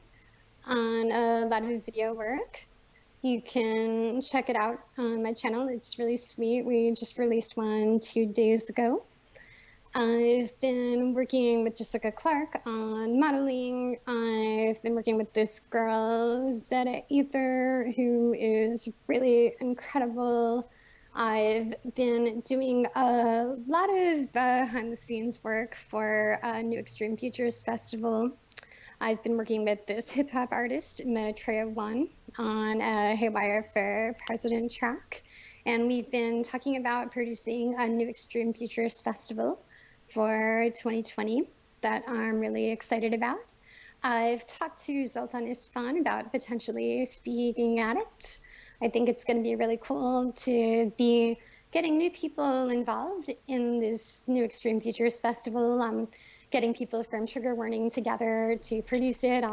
on a lot of video work. You can check it out on my channel. It's really sweet. We just released one 2 days ago. I've been working with Jessica Clark on modeling. I've been working with this girl, Zeta Ether, who is really incredible. I've been doing a lot of behind the scenes work for a New Extreme Futures Festival. I've been working with this hip hop artist, Maitreya One, on a Haywire for President track. And we've been talking about producing a New Extreme Futures Festival for 2020 that I'm really excited about. I've talked to Zoltan Isfan about potentially speaking at it. I think it's going to be really cool to be getting new people involved in this New Extreme Futures Festival, getting people from Trigger Warning together to produce it.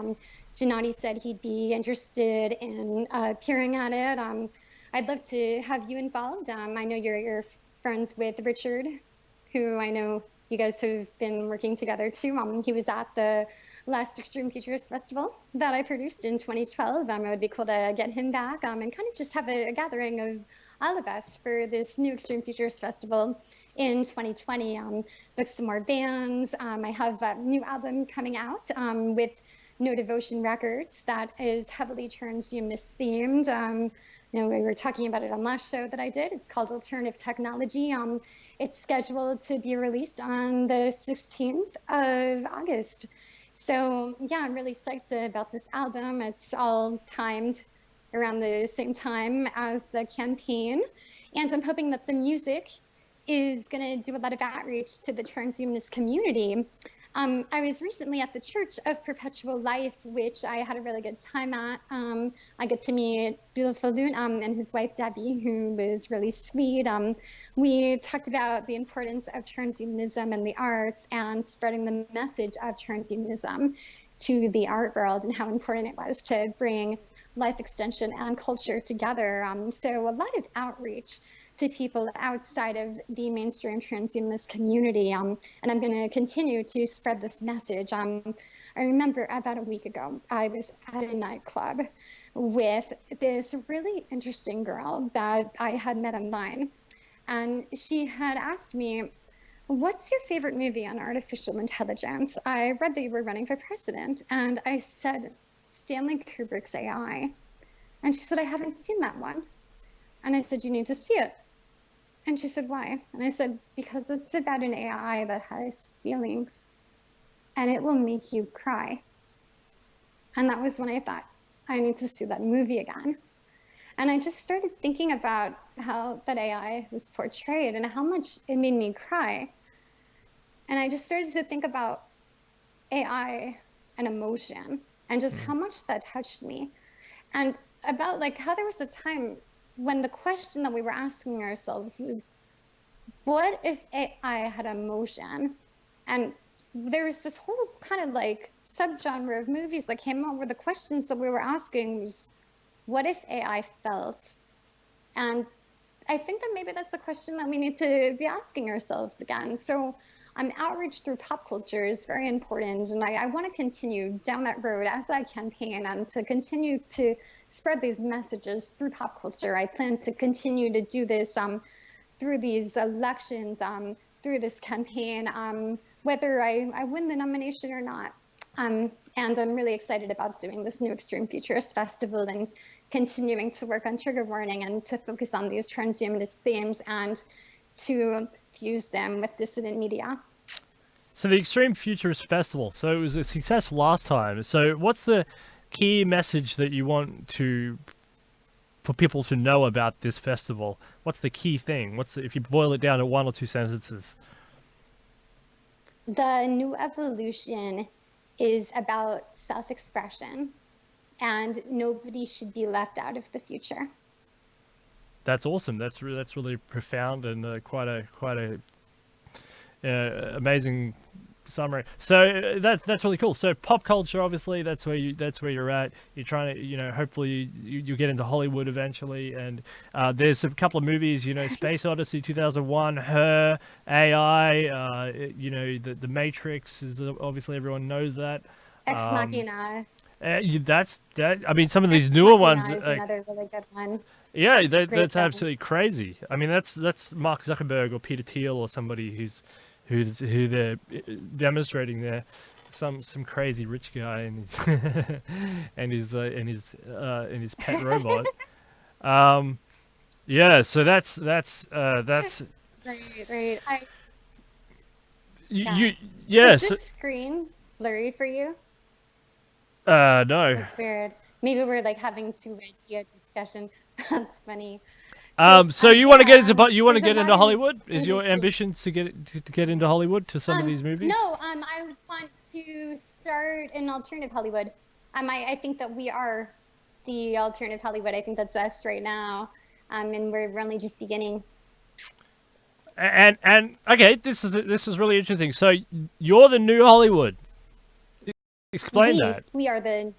Gennady said he'd be interested in appearing at it. I'd love to have you involved. I know you're friends with Richard, who I know you guys have been working together too. He was at the last Extreme Futures Festival that I produced in 2012. It would be cool to get him back and kind of just have a gathering of all of us for this New Extreme Futures Festival in 2020. Book some more bands. I have a new album coming out with No Devotion Records that is heavily transhumanist themed. We were talking about it on last show that I did. It's called Alternative Technology. It's scheduled to be released on the 16th of August. So yeah, I'm really psyched about this album. It's all timed around the same time as the campaign. And I'm hoping that the music is going to do a lot of outreach to the transhumanist community. I was recently at the Church of Perpetual Life, which I had a really good time at. I get to meet Bill Falloon and his wife, Debbie, who was really sweet. We talked about the importance of transhumanism in the arts and spreading the message of transhumanism to the art world and how important it was to bring life extension and culture together. So a lot of outreach to people outside of the mainstream transhumanist community. And I'm going to continue to spread this message. I remember about a week ago, I was at a nightclub with this really interesting girl that I had met online. And she had asked me, what's your favorite movie on artificial intelligence? I read that you were running for president. And I said, Stanley Kubrick's AI. And she said, I haven't seen that one. And I said, you need to see it. And she said, why? And I said, because it's about an AI that has feelings and it will make you cry. And that was when I thought, I need to see that movie again. And I just started thinking about how that AI was portrayed and how much it made me cry. And I just started to think about AI and emotion and just how much that touched me. And about like how there was a time when the question that we were asking ourselves was, what if AI had emotion? And there was this whole kind of like subgenre of movies that came out where the questions that we were asking was, what if AI felt? And I think that maybe that's a question that we need to be asking ourselves again. So outreach through pop culture is very important, and I want to continue down that road as I campaign to continue to spread these messages through pop culture. I plan to continue to do this through these elections, through this campaign, whether I win the nomination or not. And I'm really excited about doing this new Extreme Futurist Festival and continuing to work on trigger warning and to focus on these transhumanist themes and to fuse them with dissident media. So the Extreme Futurist Festival, so it was a success last time. So what's the key message that you want for people to know about this festival? What's the key thing? If you boil it down to 1 or 2 sentences? The new evolution is about self-expression, and nobody should be left out of the future. That's awesome. That's really profound and quite a amazing summary. So that's really cool. So pop culture, obviously, that's where you're at. You're trying to, hopefully you get into Hollywood eventually. And there's a couple of movies, Space Odyssey 2001, Her, AI, the Matrix is obviously everyone knows that. Ex Machina. I mean, some of these newer ones. Is another really good one. Yeah, that's absolutely crazy. I mean, that's Mark Zuckerberg or Peter Thiel or somebody who they're demonstrating there. Some crazy rich guy and his pet robot. Yeah, so that's Right. Is this screen blurry for you? No. That's weird. Maybe we're like having too much discussion. That's funny. So you want to get into Hollywood? Is your ambition to get into Hollywood to some of these movies? No, I want to start an alternative Hollywood. I think that we are the alternative Hollywood. I think that's us right now. And we're only just beginning. And okay, this is really interesting. So you're the new Hollywood. Explain that. We're the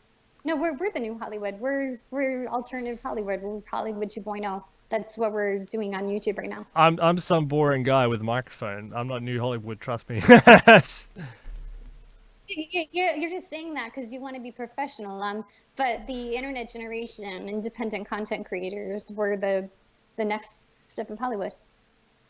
new Hollywood. We're alternative Hollywood. We're Hollywood 2.0. That's what we're doing on YouTube right now. I'm some boring guy with a microphone. I'm not new Hollywood, trust me. You're just saying that because you want to be professional. But the internet generation, independent content creators, were the next step of Hollywood.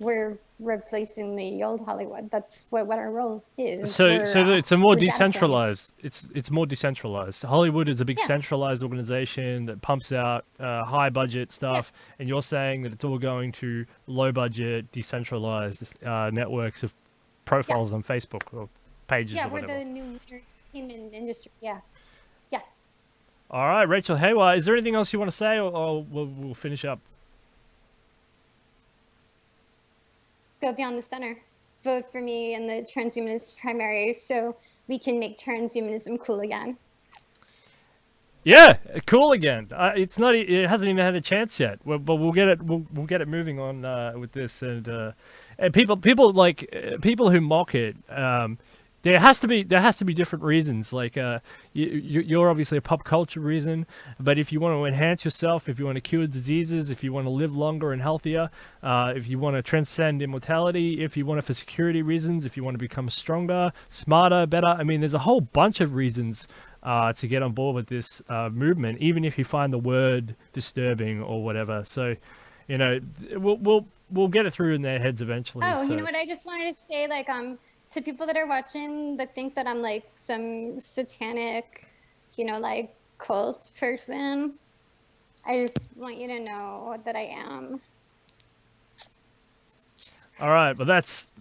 We're replacing the old Hollywood. That's what our role is. So it's a more decentralized. It's more decentralized. Hollywood is a big centralized organization that pumps out high budget stuff, and you're saying that it's all going to low budget, decentralized networks of profiles on Facebook or pages or whatever. We're the new entertainment industry. Yeah. All right, Rachel Haywire, is there anything else you want to say, or we'll finish up? Go beyond the center. Vote for me in the transhumanist primary so we can make transhumanism cool again. Yeah, cool again. It hasn't even had a chance yet. But we'll get it. We'll get it moving on with this. And people who mock it. There has to be different reasons. Like you're obviously a pop culture reason, but if you want to enhance yourself, if you want to cure diseases, if you want to live longer and healthier, if you want to transcend immortality, if you want it for security reasons, if you want to become stronger, smarter, better. I mean, there's a whole bunch of reasons to get on board with this movement, even if you find the word disturbing or whatever. So, we'll get it through in their heads eventually. Oh, so. You know what? I just wanted to say, to people that are watching that think that I'm like some satanic, cult person, I just want you to know that I am. All right, but that's